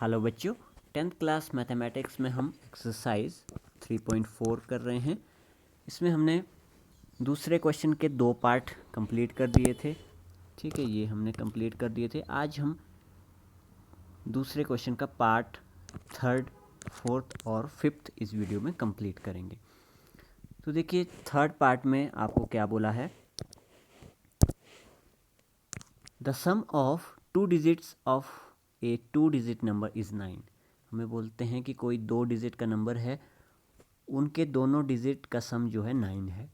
Hello बच्चों, 10th class mathematics में हम एक्सरसाइज 3.4 कर रहे हैं। इसमें हमने दूसरे क्वेश्चन के 2 पार्ट कंप्लीट कर दिए थे। ठीक है, ये हमने कंप्लीट कर दिए थे। आज हम दूसरे क्वेश्चन का पार्ट 3rd, 4th और 5th इस वीडियो में कंप्लीट करेंगे। तो देखिए, 3rd पार्ट में आपको क्या बोला है, the sum of 2 digits of a 2 digit number is 9। हमें बोलते हैं कि कोई 2 डिजिट का नंबर है, उनके दोनों डिजिट का सम जो है 9 है।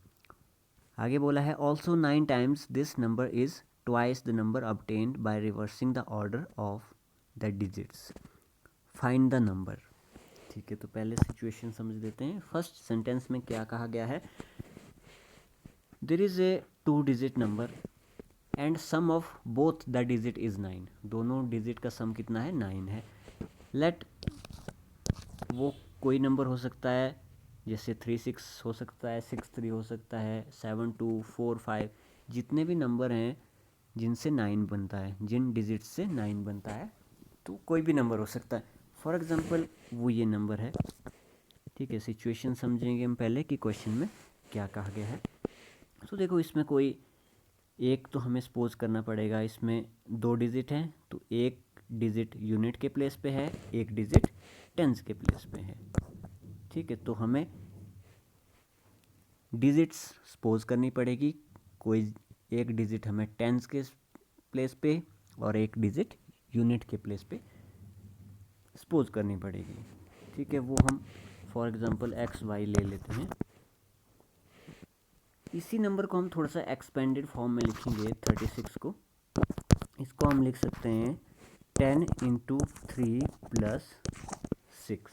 आगे बोला है also 9 times this number is twice the number obtained by reversing the order of the digits, find the number. ठीक है, तो पहले सिचुएशन समझ लेते हैं। फर्स्ट सेंटेंस में क्या कहा गया है, there is a 2 digit number and sum of both the digit is 9। दोनों डिजिट का सम कितना है, 9 है। लेट, वो कोई नंबर हो सकता है, जैसे 36 हो सकता है, 63 हो सकता है, 72, 45, जितने भी नंबर हैं जिनसे 9 बनता है, जिन डिजिट से 9 बनता है, तो कोई भी नंबर हो सकता है। फॉर एग्जांपल वो ये नंबर है। ठीक है, सिचुएशन समझेंगे हम पहले कि क्वेश्चन में क्या कहा गया है। तो देखो, इसमें कोई एक तो हमें सपोज करना पड़ेगा, इसमें 2 डिजिट हैं, तो एक डिजिट यूनिट के प्लेस पे है, एक डिजिट टेंस के प्लेस पे है। ठीक है, तो हमें डिजिट्स सपोज करनी पड़ेगी। कोई एक डिजिट हमें टेंस के प्लेस पे और एक डिजिट यूनिट के प्लेस पे सपोज करनी पड़ेगी। ठीक है, वो हम फॉर एग्जांपल एक्स वाई ले लेते हैं। इसी नंबर को हम थोड़ा सा एक्सपेंडेड फॉर्म में लिखेंगे, 36 को। इसको हम लिख सकते हैं 10 × 3 + 6।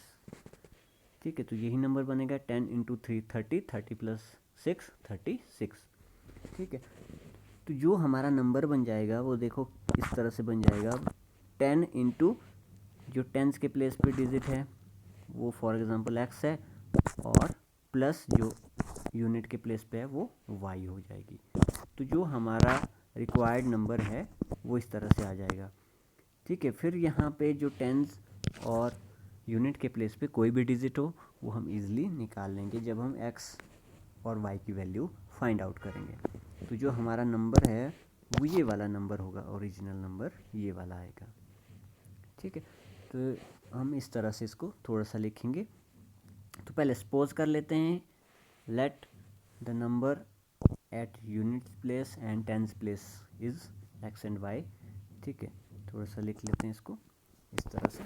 ठीक है, तो यही नंबर बनेगा 10 × 3 30, 30 + 6 36। ठीक है, तो जो हमारा नंबर बन जाएगा वो देखो इस तरह से बन जाएगा। 10 × जो टेंस के प्लेस पे डिजिट है वो फॉर एग्जांपल एक्स है, और प्लस जो यूनिट के प्लेस पे है वो वाई हो जाएगी। तो जो हमारा रिक्वायर्ड नंबर है वो इस तरह से आ जाएगा। ठीक है, फिर यहाँ पे जो टेंस और यूनिट के प्लेस पे कोई भी डिजिट हो वो हम इजीली निकाल लेंगे जब हम एक्स और वाई की वैल्यू फाइंड आउट करेंगे। तो जो हमारा नंबर है वो ये वाला नंबर होगा, ओरिजिनल नंबर ये वाला आएगा। ठीक है, तो हम इस तरह से इसको थोड़ा सा लिखेंगे। तो पहले सपोज कर लेते हैं, let the number at unit place and tens place is X and Y. ठीक है, थोड़ा सा लिख लेते हैं इसको इस तरह से,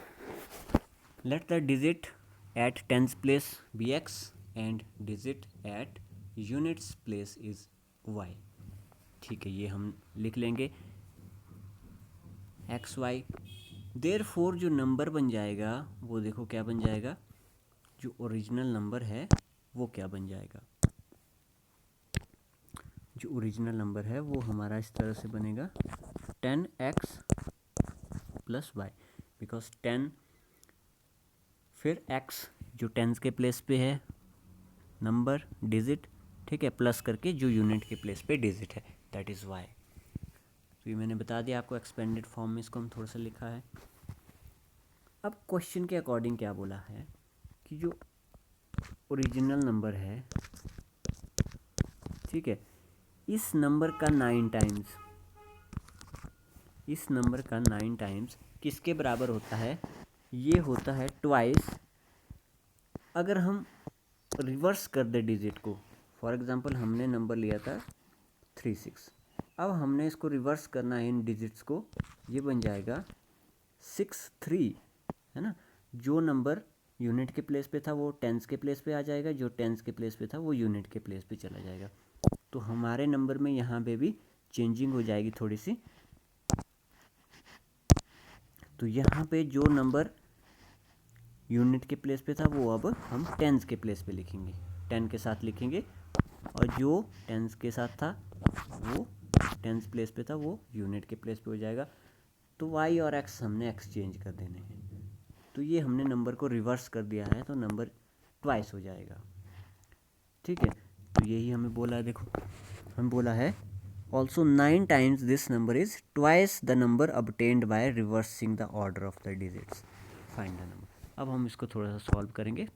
let the digit at tens place be X and digit at units place is Y. ठीक है, ये हम लिख लेंगे एक्स वाई। देयरफॉर जो नंबर बन जाएगा वो देखो क्या बन जाएगा, जो ओरिजिनल नंबर है वो क्या बन जाएगा। जो ओरिजिनल नंबर है वो हमारा इस तरह से बनेगा 10x + y, बिकॉज 10 फिर x जो टेंस के प्लेस पे है नंबर डिजिट, ठीक है, प्लस करके जो यूनिट के प्लेस पे डिजिट है, दैट इज़ y। तो ये मैंने बता दिया आपको एक्सपेंडेड फॉर्म में, इसको हम थोड़ा सा लिखा है। अब क्वेश्चन के अकॉर्डिंग क्या बोला है कि जो ओरिजिनल नंबर है, ठीक है, इस नंबर का 9 टाइम्स, इस नंबर का 9 टाइम्स किसके बराबर होता है, ये होता है ट्वाइस। अगर हम रिवर्स कर दे डिजिट को, फॉर एग्जांपल हमने नंबर लिया था 36, अब हमने इसको रिवर्स करना है इन डिजिट्स को, ये बन जाएगा 63, है ना। जो नंबर यूनिट के प्लेस पे था वो टेंस के प्लेस पे आ जाएगा, जो टेंस के प्लेस पे था वो यूनिट के प्लेस पे चला जाएगा। तो हमारे नंबर में यहाँ पे भी चेंजिंग हो जाएगी थोड़ी सी। तो यहाँ पे जो नंबर यूनिट के प्लेस पे था वो अब हम टेंस के प्लेस पे लिखेंगे, 10 के साथ लिखेंगे, और जो टेंस के साथ था वो टेंस प्लेस पे था वो यूनिट के प्लेस पे हो जाएगा। तो y और x हमने एक्सचेंज कर देने हैं, तो ये हमने नंबर को रिवर्स कर दिया है, तो नंबर ट्वाइस हो जाएगा। ठीक है, तो यही हमें बोला है, देखो हमें बोला है also 9 times this number is twice the number obtained by reversing the order of the digits. Find the number. अब हम इसको थोड़ा सा सॉल्व करेंगे।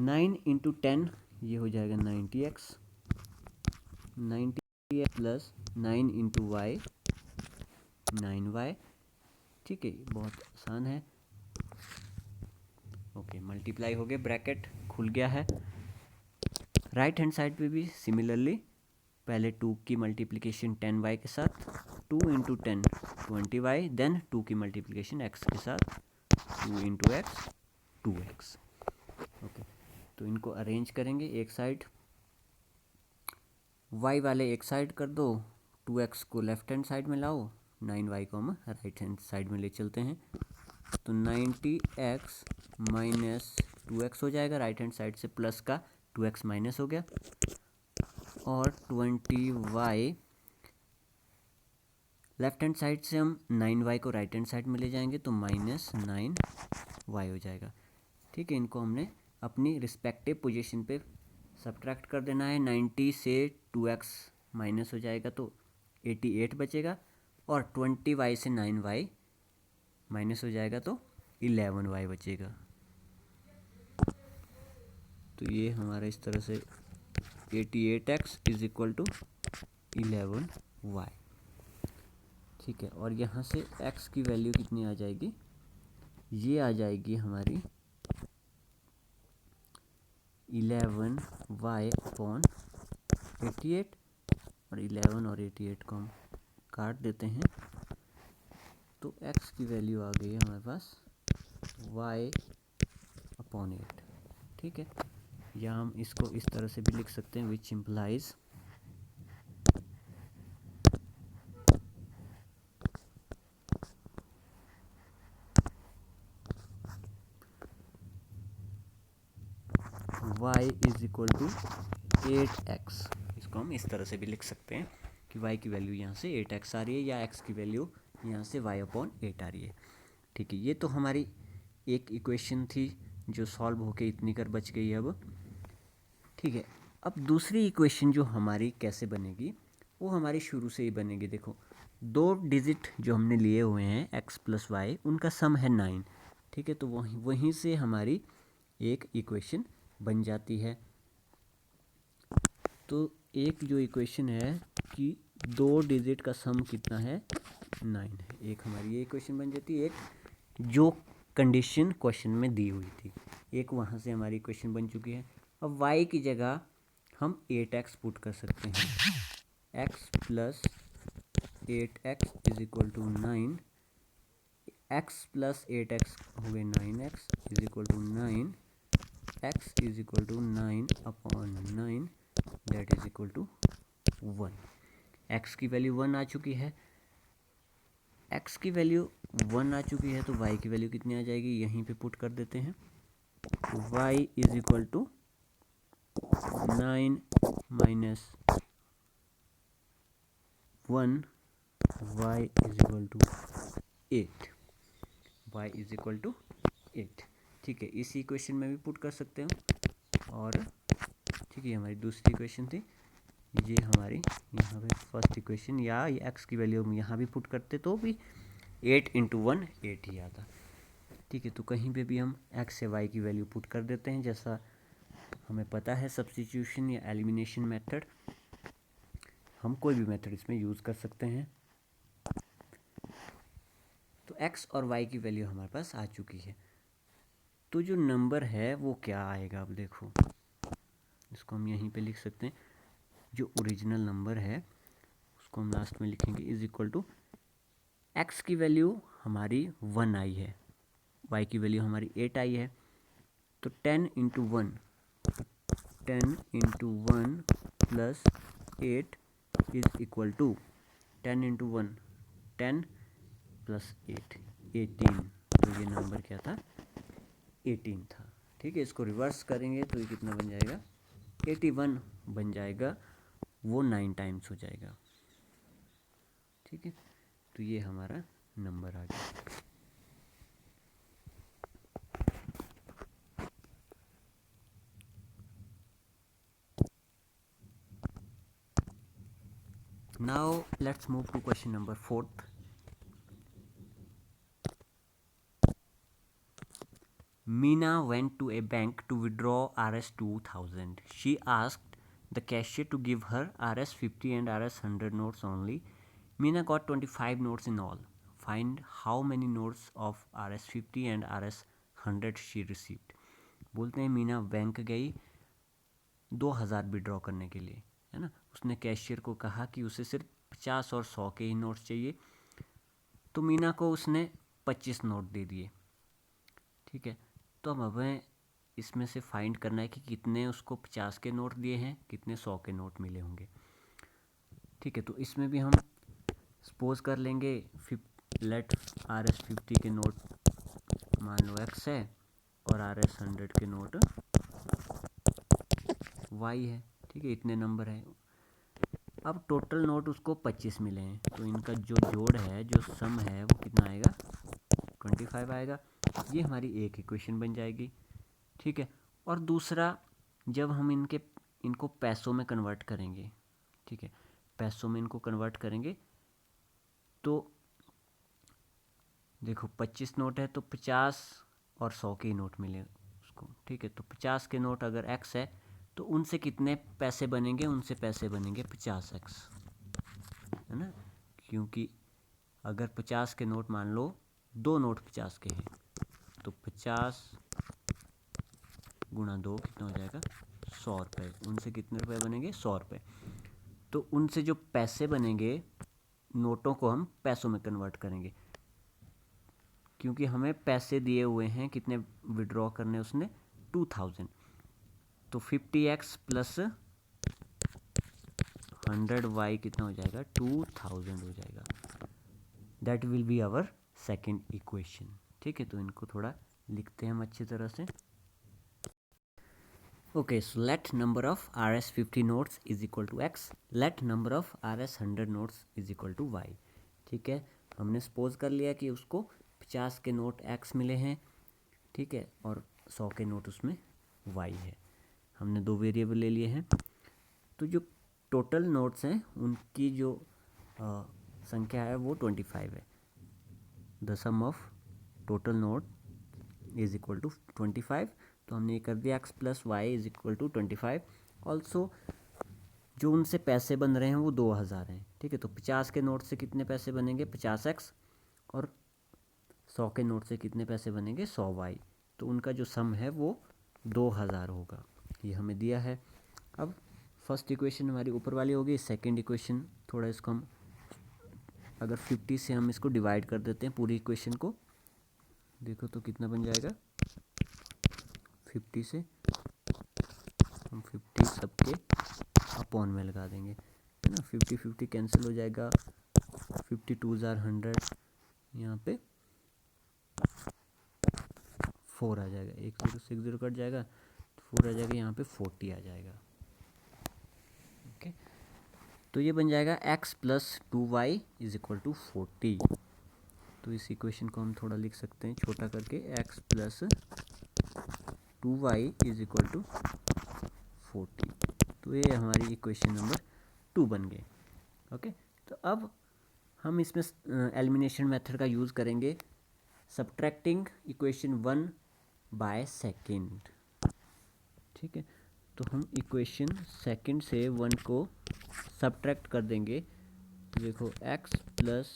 9 इंटू 10 ये हो जाएगा 90x, 90x plus 9 into Y 9y। ठीक है, बहुत आसान है। ओके, मल्टीप्लाई हो गया, ब्रैकेट खुल गया है। राइट हैंड साइड पे भी सिमिलरली पहले 2 की मल्टीप्लिकेशन 10y के साथ, 2 इंटू 10 20y, देन 2 की मल्टीप्लिकेशन x के साथ 2 इंटू एक्स 2x। ओके, तो इनको अरेंज करेंगे। एक साइड y वाले एक साइड कर दो, 2x को लेफ्ट हैंड साइड में लाओ, 9y को हम राइट हैंड साइड में ले चलते हैं। तो 90x माइनस 2x हो जाएगा, राइट हैंड साइड से प्लस का 2x माइनस हो गया, और 20y लेफ्ट हैंड साइड से हम 9y को राइट हैंड साइड में ले जाएंगे तो माइनस 9y हो जाएगा। ठीक है, इनको हमने अपनी रिस्पेक्टिव पोजीशन पे सब्ट्रैक्ट कर देना है। 90 से 2x माइनस हो जाएगा तो 88 बचेगा, और 20y से 9y माइनस हो जाएगा तो 11y बचेगा। तो ये हमारा इस तरह से 88x is equal to 11y। ठीक है, और यहाँ से x की वैल्यू कितनी आ जाएगी, ये आ जाएगी हमारी 11y अपॉन 88, और 11 और 88 को हम काट देते हैं तो x की वैल्यू आ गई है हमारे पास y अपॉन 8। ठीक है, या हम इसको इस तरह से भी लिख सकते हैं, which implies y is equal to 8x। इसको हम इस तरह से भी लिख सकते हैं कि y की वैल्यू यहाँ से 8x आ रही है, या x की वैल्यू यहाँ से y अपॉन 8 आ रही है। ठीक है, ये तो हमारी एक इक्वेशन थी जो सॉल्व होके इतनी कर बच गई है अब। ठीक है, अब दूसरी इक्वेशन जो हमारी कैसे बनेगी, वो हमारी शुरू से ही बनेगी। देखो, 2 डिजिट जो हमने लिए हुए हैं x प्लस वाई, उनका सम है 9। ठीक है, तो वहीं से हमारी एक इक्वेशन बन जाती है। तो एक जो इक्वेशन है कि 2 डिजिट का सम कितना है, 9 है, एक हमारी ये इक्वेशन बन जाती है। एक जो कंडीशन क्वेश्चन में दी हुई थी, एक वहाँ से हमारी इक्वेशन बन चुकी है। अब y की जगह हम 8x पुट कर सकते हैं। x plus 8x is equal to 9, x plus 8x हो गए 9x is equal to 9, x is equal to 9 upon 9 that is equal to 1। x की वैल्यू 1 आ चुकी है, x की वैल्यू 1 आ चुकी है, तो y की वैल्यू कितनी आ जाएगी, यहीं पे पुट कर देते हैं। तो y is equal to 9 minus 1, y is equal to 8, y is equal to 8। ठीक है, इसी इक्वेशन में भी पुट कर सकते हैं। और ठीक है, हमारी दूसरी इक्वेशन थी, ये हमारी यहाँ पे फर्स्ट इक्वेशन, या x की वैल्यू हम यहाँ भी पुट करते तो भी 8 इंटू 1 8 ही आता। ठीक है, तो कहीं पे भी हम x से y की वैल्यू पुट कर देते हैं, जैसा हमें पता है सब्स्टिट्यूशन या एलिमिनेशन मेथड, हम कोई भी मेथड इसमें यूज़ कर सकते हैं। तो x और y की वैल्यू हमारे पास आ चुकी है। तो जो नंबर है वो क्या आएगा, अब देखो, इसको हम यहीं पे लिख सकते हैं। जो ओरिजिनल नंबर है उसको हम लास्ट में लिखेंगे, इज इक्वल टू x की वैल्यू हमारी 1 आई है, y की वैल्यू हमारी 8 आई है, तो 10 into 1 plus 8 is equal to 10 into 1 10 plus 8 18। तो ये नंबर क्या था, 18 था। ठीक है, इसको रिवर्स करेंगे तो ये कितना बन जाएगा, 81 बन जाएगा, वो 9 टाइम्स हो जाएगा। ठीक है, तो ये हमारा नंबर आ गया। Now let's move to question number 4th. Meena went to a bank to withdraw Rs 2000. She asked the cashier to give her Rs 50 and Rs 100 notes only. Meena got 25 notes in all. Find how many notes of Rs 50 and Rs 100 she received. बोलते हैं Meena bank गई 2000 withdraw करने के लिए, है ना। उसने cashier को कहा कि उसे सिर्फ 50 और 100 के ही नोट्स चाहिए, तो मीना को उसने 25 नोट दे दिए। ठीक है, तो अब हमें इसमें से फाइंड करना है कि कितने उसको 50 के नोट दिए हैं, कितने 100 के नोट मिले होंगे। ठीक है, तो इसमें भी हम सपोज कर लेंगे लेट Rs 50 के नोट मान लो x है और Rs 100 के नोट y है। ठीक है, इतने नंबर है। अब टोटल नोट उसको 25 मिले हैं, तो इनका जो जोड़ है, जो सम है, वो कितना आएगा, 25 आएगा। ये हमारी एक इक्वेशन बन जाएगी। ठीक है, और दूसरा, जब हम इनको पैसों में कन्वर्ट करेंगे, ठीक है, पैसों में इनको कन्वर्ट करेंगे तो देखो 25 नोट है तो 50 और 100 के ही नोट मिले उसको। ठीक है, तो 50 के नोट अगर x है तो उनसे कितने पैसे बनेंगे, उनसे पैसे बनेंगे 50x, है ना। क्योंकि अगर 50 के नोट मान लो 2 नोट 50 के हैं तो 50 गुणा 2 कितना हो जाएगा, 100 रुपये। उनसे कितने रुपए बनेंगे, 100 रुपये। तो उनसे जो पैसे बनेंगे, नोटों को हम पैसों में कन्वर्ट करेंगे, क्योंकि हमें पैसे दिए हुए हैं, कितने विड्रॉ करने उसने, 2000। तो 50x प्लस 100y कितना हो जाएगा, 2000 हो जाएगा। That will be our second equation. ठीक है, तो इनको थोड़ा लिखते हैं हम अच्छी तरह से। Okay, so let number of Rs 50 notes is equal to x. Let number of Rs 100 notes is equal to y. ठीक है, हमने सपोज कर लिया कि उसको 50 के नोट x मिले हैं, ठीक है, और 100 के नोट उसमें y है। हमने दो वेरिएबल ले लिए हैं। तो जो टोटल नोट्स हैं उनकी जो संख्या है वो 25 है। The sum of total note is equal to 25। तो हमने ये कर दिया x plus Y is equal to 25। Also जो उनसे पैसे बन रहे हैं वो 2000 हैं। ठीक है, तो 50 के नोट से कितने पैसे बनेंगे, 50x, और 100 के नोट से कितने पैसे बनेंगे, 100y। तो उनका जो सम है वो 2000 होगा। ये हमें दिया है। अब फर्स्ट इक्वेशन हमारी ऊपर वाली होगी। सेकंड इक्वेशन थोड़ा इसको हम अगर 50 से हम इसको डिवाइड कर देते हैं पूरी इक्वेशन को, देखो तो कितना बन जाएगा, 50 से हम 50 सबके अपॉन में लगा देंगे, है ना। 50 कैंसिल हो जाएगा, 52 जार 100, यहाँ पे 4 आ जाएगा, 1 0 से 1 0 कट जाएगा, 4 आ जाएगा, यहाँ पे 40 आ जाएगा। ओके, तो ये बन जाएगा x plus 2y is equal to 40। तो इस इक्वेशन को हम थोड़ा लिख सकते हैं छोटा करके, x plus 2y is equal to 40। तो ये हमारी इक्वेशन नंबर 2 बन गए। ओके, तो अब हम इसमें एलिमिनेशन मेथड का यूज़ करेंगे, सब्ट्रैक्टिंग इक्वेशन 1 बाय सेकेंड। ठीक है, तो हम इक्वेशन सेकेंड से 1 को सब्ट्रैक्ट कर देंगे। देखो x plus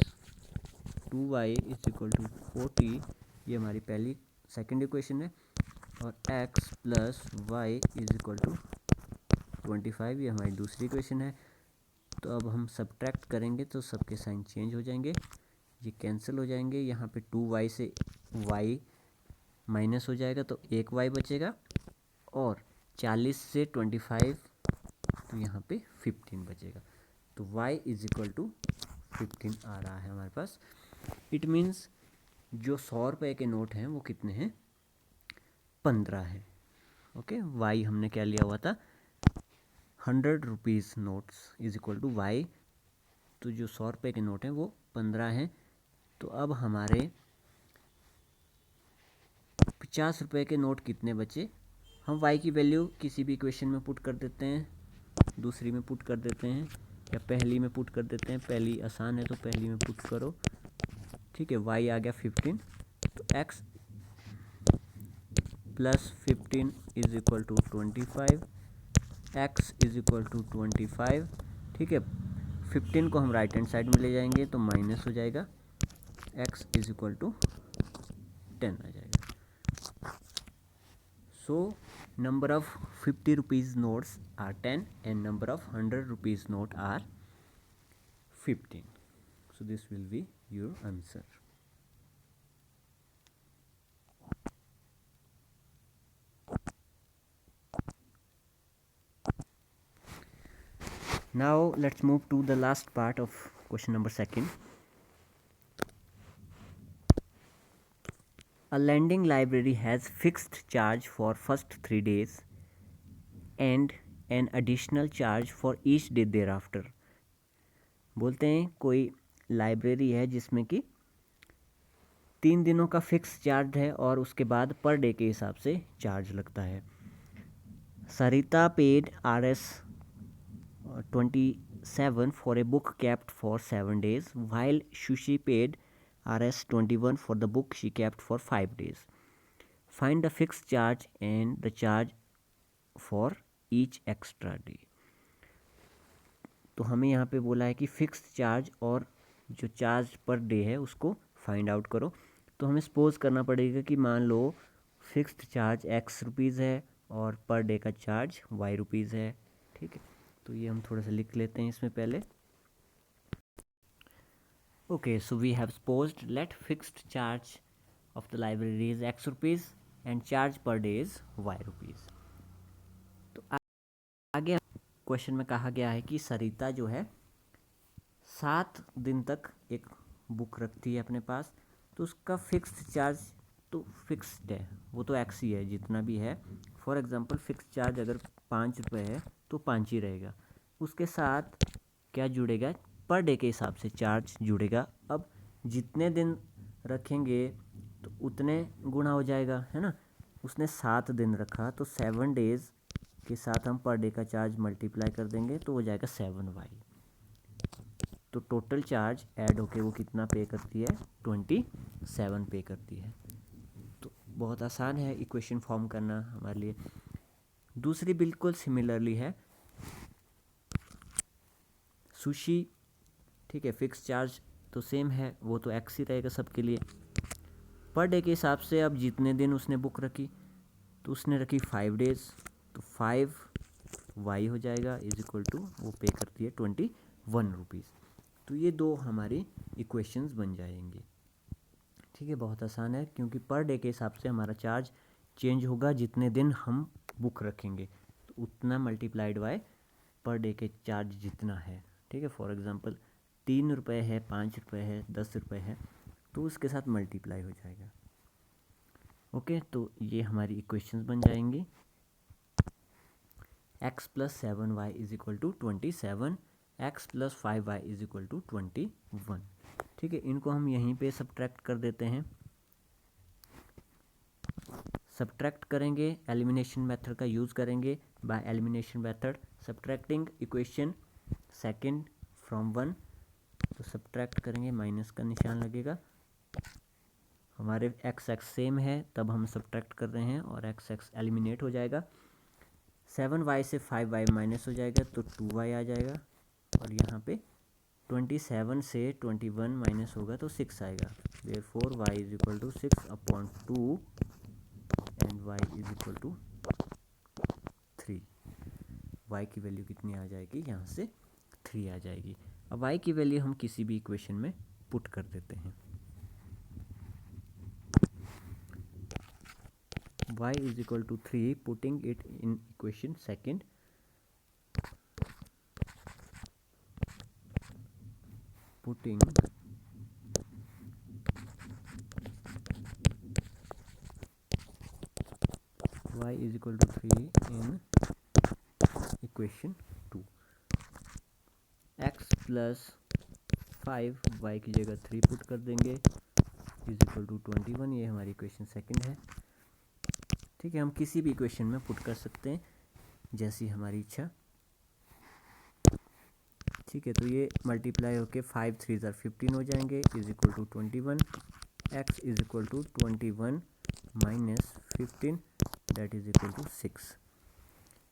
2y is equal to 40, ये हमारी पहली सेकेंड इक्वेशन है, और x plus Y is equal to 25, ये हमारी दूसरी इक्वेशन है। तो अब हम सब्ट्रैक्ट करेंगे तो सबके साइन चेंज हो जाएंगे, ये कैंसिल हो जाएंगे, यहाँ पे 2y से y माइनस हो जाएगा तो 1y बचेगा, और 40 से 25 तो यहाँ पे 15 बचेगा। तो y इज इक्वल टू 15 आ रहा है हमारे पास। इट मीन्स जो 100 रुपये के नोट हैं वो कितने हैं, 15 है। ओके, y हमने क्या लिया हुआ था, 100 rupees notes is equal to y। तो जो 100 रुपये के नोट हैं वो 15 हैं। तो अब हमारे 50 रुपये के नोट कितने बचे, हम y की वैल्यू किसी भी इक्वेशन में पुट कर देते हैं, दूसरी में पुट कर देते हैं, या पहली में पुट कर देते हैं। पहली आसान है तो पहली में पुट करो। ठीक है, y आ गया 15, तो x plus 15 is equal to 25, X is equal to 25। ठीक है, 15 को हम राइट हैंड साइड में ले जाएंगे तो माइनस हो जाएगा, एक्स इज इक्वल टू 10 आ जाएगा। So number of 50 rupees notes are 10 and number of 100 rupees note are 15. So this will be your answer. Now let's move to the last part of question number 2. A lending library has fixed charge for first 3 days and an additional charge for each day thereafter. बोलते हैं कोई library है जिसमें कि 3 दिनों का fix charge है और उसके बाद पर डे के हिसाब से चार्ज लगता है। सरिता paid Rs 27 for a book kept for 7 days, while Shushi paid Rs 21 for the book she kept for 5 days. Find the fixed charge and the charge for each extra day. तो हमें यहाँ पे बोला है कि fixed charge और जो charge per day है उसको फाइंड आउट करो। तो हमें सपोज करना पड़ेगा कि मान लो फिक्स्ड चार्ज x रुपीज़ है और पर डे का चार्ज y रुपीज़ है। ठीक है, तो ये हम थोड़ा सा लिख लेते हैं इसमें पहले। Okay, so we have supposed let fixed charge of the library is x rupees and charge per day is y rupees. तो आगे क्वेश्चन में कहा गया है कि सरिता जो है 7 दिन तक एक बुक रखती है अपने पास, तो उसका फिक्स्ड चार्ज तो फिक्स्ड है, वो तो एक्स ही है जितना भी है। फॉर एग्जांपल फिक्स्ड चार्ज अगर 5 रुपये है तो 5 ही रहेगा। उसके साथ क्या जुड़ेगा, पर डे के हिसाब से चार्ज जुड़ेगा। अब जितने दिन रखेंगे तो उतने गुना हो जाएगा, है ना। उसने 7 दिन रखा तो 7 डेज़ के साथ हम पर डे का चार्ज मल्टीप्लाई कर देंगे तो हो जाएगा 7y। तो टोटल चार्ज ऐड होके वो कितना पे करती है, 27 पे करती है। तो बहुत आसान है इक्वेशन फॉर्म करना हमारे लिए। दूसरी बिल्कुल सिमिलरली है, सुशी। ठीक है, फिक्स चार्ज तो सेम है, वो तो एक्स ही रहेगा सबके लिए। पर डे के हिसाब से अब जितने दिन उसने बुक रखी, तो उसने रखी 5 डेज़, तो 5y हो जाएगा इज इक्वल टू वो पे करती है 21 रुपीज़। तो ये दो हमारी इक्वेशंस बन जाएंगी। ठीक है, बहुत आसान है क्योंकि पर डे के हिसाब से हमारा चार्ज चेंज होगा, जितने दिन हम बुक रखेंगे तो उतना मल्टीप्लाइड बाय पर डे के चार्ज जितना है। ठीक है, फॉर एग्जांपल 3 रुपये है, 5 रुपये है, 10 रुपये है, तो उसके साथ मल्टीप्लाई हो जाएगा। ओके, तो ये हमारी इक्वेशंस बन जाएंगी। x plus 7y is equal to 27, x plus 5y is equal to 21। ठीक है, इनको हम यहीं पे सब्ट्रैक्ट कर देते हैं। सब्ट्रैक्ट करेंगे, एलिमिनेशन मेथड का यूज़ करेंगे। By elimination method subtracting equation second from 1, तो सब्ट्रैक्ट करेंगे, माइनस का निशान लगेगा। हमारे एक्स सेम है तब हम सब्ट्रैक्ट कर रहे हैं और एक्स एलिमिनेट हो जाएगा। 7y से 5y माइनस हो जाएगा तो 2y आ जाएगा, और यहाँ पे 27 से 21 माइनस होगा तो 6 आएगा। Therefore y is equal to 6/2 and y is equal to 3। y की वैल्यू कितनी आ जाएगी, यहाँ से 3 आ जाएगी। अब y की वैल्यू हम किसी भी इक्वेशन में पुट कर देते हैं। y is equal to 3, putting it in equation second, putting y is equal to 3 in equation 2, x plus 5 y की जगह 3 पुट कर देंगे इज इक्वल टू 21। ये हमारी इक्वेशन सेकंड है। ठीक है, हम किसी भी इक्वेशन में पुट कर सकते हैं जैसी हमारी इच्छा। ठीक है, तो ये मल्टीप्लाई होके 5 3 15 हो जाएंगे is equal to 21। X is equal to 21 minus 15 that is equal to 6।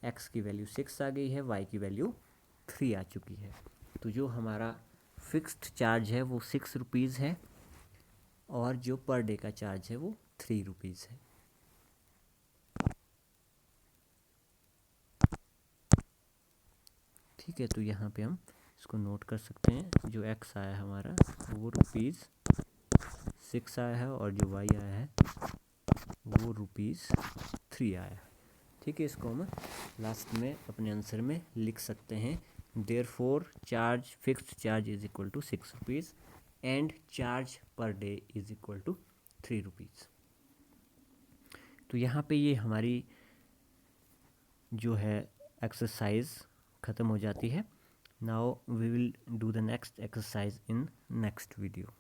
X की वैल्यू 6 आ गई है, वाई की वैल्यू 3 आ चुकी है। तो जो हमारा फिक्स्ड चार्ज है वो 6 रुपीज़ है और जो पर डे का चार्ज है वो 3 रुपीज़ है। ठीक है, तो यहाँ पे हम इसको नोट कर सकते हैं। जो एक्स आया है हमारा वो ₹6 आया है और जो वाई आया है वो ₹3 आया है। ठीक है, इसको हम लास्ट में अपने आंसर में लिख सकते हैं। Therefore charge fixed charge is equal to 6 rupees and charge per day is equal to 3 rupees. तो यहाँ पे ये हमारी जो है एक्सरसाइज ख़त्म हो जाती है। Now we will do the next exercise in next video.